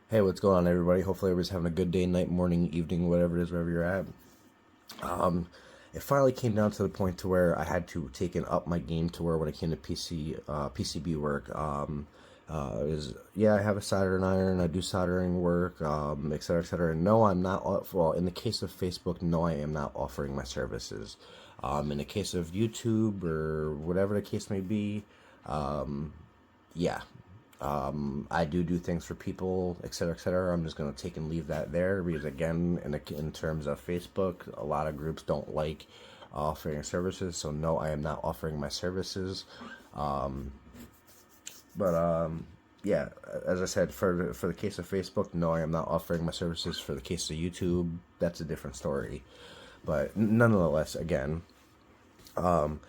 Hey, what's going on, everybody? Hopefully, everybody's having a good day, night, morning, evening, whatever it is, wherever you're at. Um, it finally came down to the point to where I had to taken up my game to where when it came to PCB work, is yeah, I have a soldering iron, I do soldering work, et cetera, et cetera. And no, I'm not. Well, in the case of Facebook, no, I am not offering my services. In the case of YouTube or whatever the case may be, yeah, I do things for people, et cetera, et cetera. I'm just gonna take and leave that there because again, in terms of Facebook, a lot of groups don't like offering services. So no, I am not offering my services. But yeah, as I said, for the case of Facebook, no, I am not offering my services. For the case of YouTube, that's a different story. But nonetheless, again, and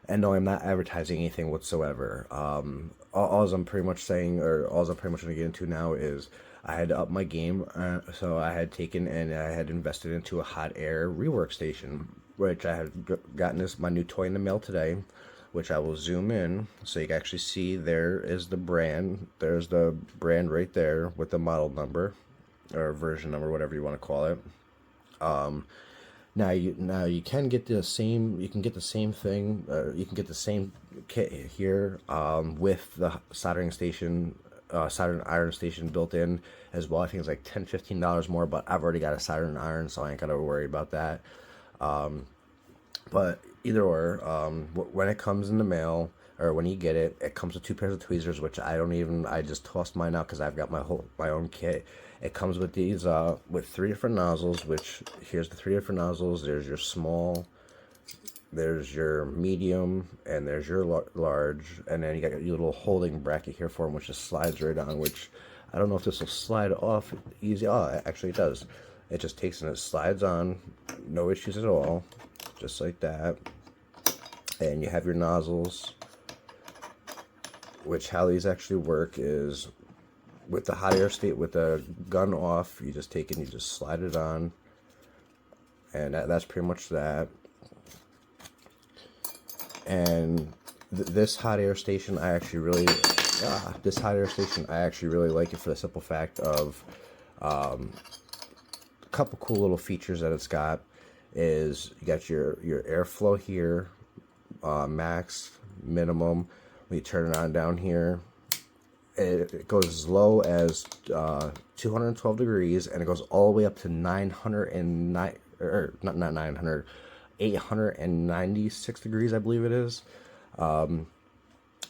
no, I'm not advertising anything whatsoever. All I'm pretty much saying, or all I'm pretty much going to get into now is I had to up my game. So I had taken and I had invested into a hot air rework station, which I had gotten this my new toy in the mail today, which I will zoom in so you can actually see there is the brand. There's the brand right there with the model number or version number, whatever you want to call it. Now you can get the same. You can get the same thing. You can get the same kit here with the soldering iron station built in as well. I think it's like $10-15 more, but I've already got a soldering iron, so I ain't gotta worry about that. But either or, when it comes in the mail or when you get it, it comes with two pairs of tweezers, which I don't even. I just tossed mine out because I've got my own kit. It comes with these with three different nozzles. Which here's the three different nozzles. There's your small, there's your medium, and there's your large, and then you got your little holding bracket here for them, which just slides right on. Which I don't know if this will slide off easy. Oh, actually it does. It just takes and it slides on, no issues at all, just like that. And you have your nozzles, which how these actually work is with the hot air state, with the gun off, you just take it and you just slide it on, and that's pretty much that. And this hot air station, I actually really, this hot air station, I actually really like it for the simple fact of a couple cool little features that it's got. Is you got your airflow here, max, minimum. When you turn it on down here, it goes as low as 212 degrees, and it goes all the way up to 909, or not 900, 896 degrees, I believe it is.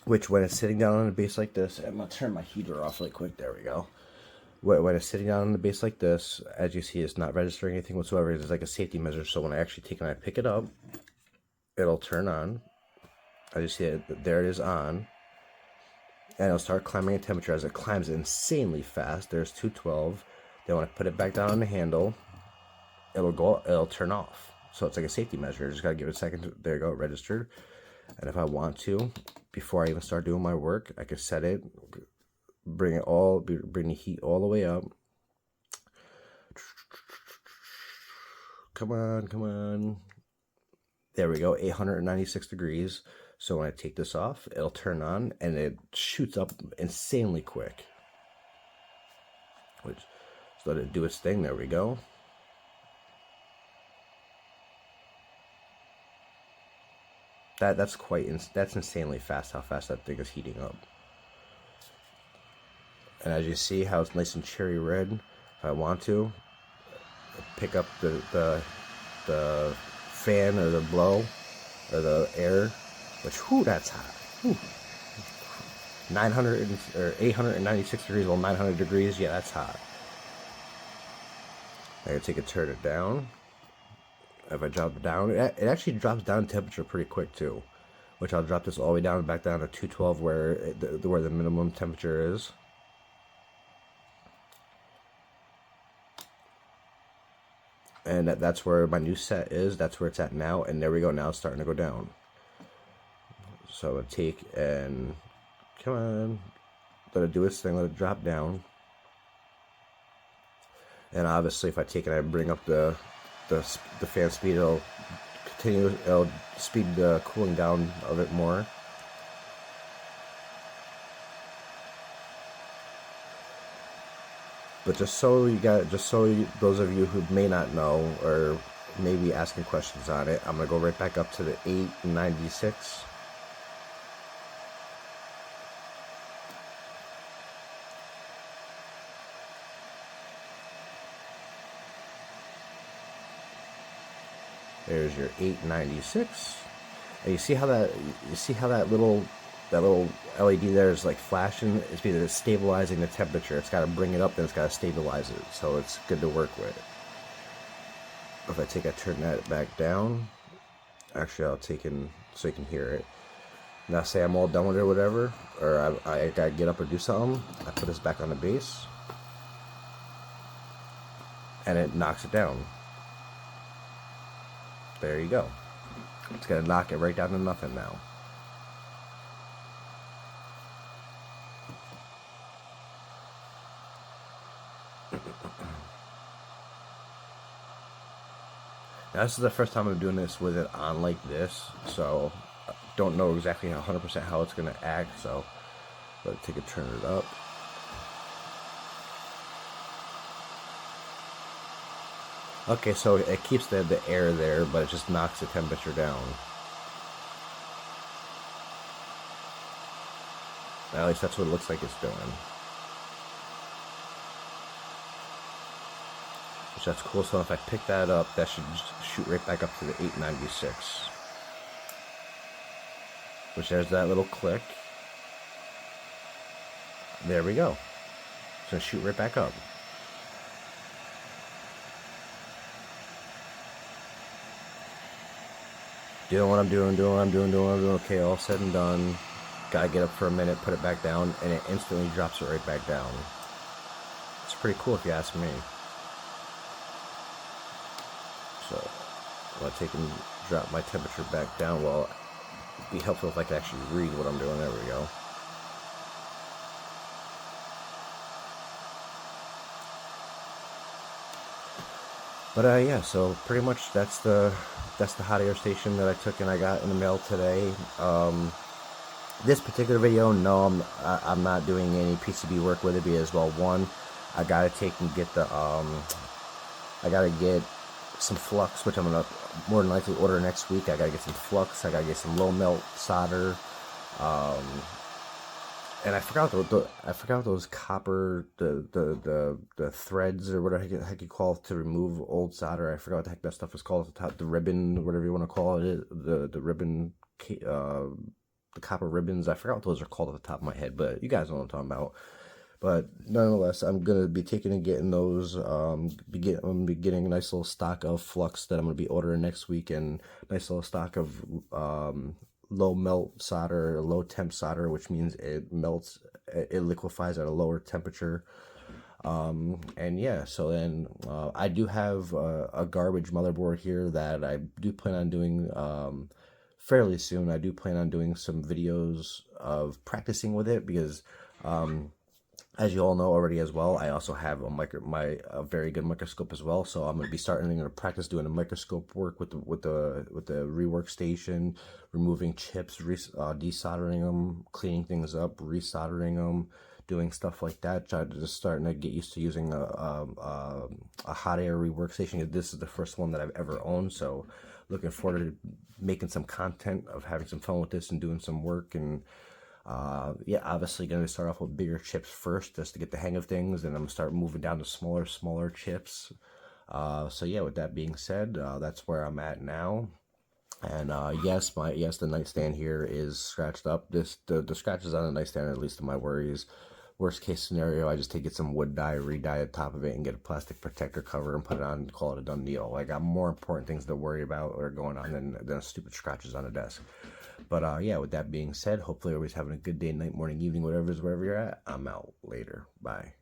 Which when it's sitting down on a base like this, I'm gonna turn my heater off really quick. There we go. When it's sitting down on the base like this, as you see, it's not registering anything whatsoever. It's like a safety measure. So when I actually take and I pick it up, it'll turn on. As you see it, there it is on. And it'll start climbing in temperature as it climbs insanely fast. There's 212. Then when I put it back down on the handle, it'll turn off. So it's like a safety measure. Just gotta give it a second. There you go, registered. And if I want to, before I even start doing my work, I can set it, bring the heat all the way up. Come on, come on. There we go, 896 degrees. So when I take this off, it'll turn on and it shoots up insanely quick. Which, just let it do its thing. There we go. That's insanely fast how fast that thing is heating up. And as you see how it's nice and cherry red, if I want to, pick up the fan or the blow or the air, which that's hot. Whew. 900 or 896 degrees, well 900 degrees, yeah, that's hot. I gotta take a turn it down. If I drop it down, it actually drops down in temperature pretty quick too. Which I'll drop this all the way down, back down to 212 where the minimum temperature is. And that's where my new set is. That's where it's at now. And there we go. Now it's starting to go down. So I'm going to take and, come on, let it do its thing, let it drop down. And obviously if I take it and I bring up the fan speed, it'll speed the cooling down of it more. But those of you who may not know or may be asking questions on it, I'm gonna go right back up to the 896. There's your 896. And you see how that little LED there is like flashing? It's because it's stabilizing the temperature. It's got to bring it up, then it's got to stabilize it. So it's good to work with. If I turn that back down, actually I'll take in so you can hear it. Now say I'm all done with it or whatever, or I gotta get up or do something, I put this back on the base, and it knocks it down. There you go. It's gonna knock it right down to nothing now. Now, this is the first time I'm doing this with it on like this, so I don't know exactly 100% how it's going to act, so let's take a turn it up. Okay, so it keeps the air there, but it just knocks the temperature down. At least that's what it looks like it's doing. Which that's cool, so if I pick that up, that should shoot right back up to the 896. Which there's that little click. There we go. It's gonna shoot right back up. Doing what I'm doing. Okay, all said and done. Gotta get up for a minute, put it back down, and it instantly drops it right back down. It's pretty cool if you ask me. So I'm gonna take and drop my temperature back down. Well, it'd be helpful if I could actually read what I'm doing. There we go. But yeah, so pretty much that's the hot air station that I took and I got in the mail today. This particular video, no, I'm not doing any PCB work with it because, well, one, I gotta take and get the I gotta get some flux, which I'm gonna more than likely order next week. I gotta get some flux. I gotta get some low melt solder. And I forgot those copper the threads or whatever the heck you call it to remove old solder. I forgot what the heck that stuff is called at the top. The ribbon, whatever you want to call it. The ribbon, the copper ribbons. I forgot what those are called at the top of my head, but you guys know what I'm talking about. But nonetheless, I'm gonna be taking and getting those. I'm gonna be getting a nice little stock of flux that I'm gonna be ordering next week, and nice little stock of low melt solder, low temp solder, which means it melts, it liquefies at a lower temperature. And yeah, so then I do have a garbage motherboard here that I do plan on doing fairly soon. I do plan on doing some videos of practicing with it because as you all know already as well, I also have a very good microscope as well. So I'm going to be starting to practice doing the microscope work with the rework station, removing chips, desoldering them, cleaning things up, resoldering them, doing stuff like that. Just starting to get used to using a hot air rework station. This is the first one that I've ever owned, so looking forward to making some content, of having some fun with this and doing some work. And yeah, obviously going to start off with bigger chips first just to get the hang of things, and I'm going to start moving down to smaller chips. So yeah, with that being said, that's where I'm at now. And yes, the nightstand here is scratched up. The scratches on the nightstand are at least of my worries. Worst case scenario, I just get some wood dye, re-dye the top of it, and get a plastic protector cover and put it on and call it a done deal. I got more important things to worry about or going on than stupid scratches on a desk. But yeah, with that being said, hopefully everybody's having a good day, night, morning, evening, wherever you're at. I'm out. Later. Bye.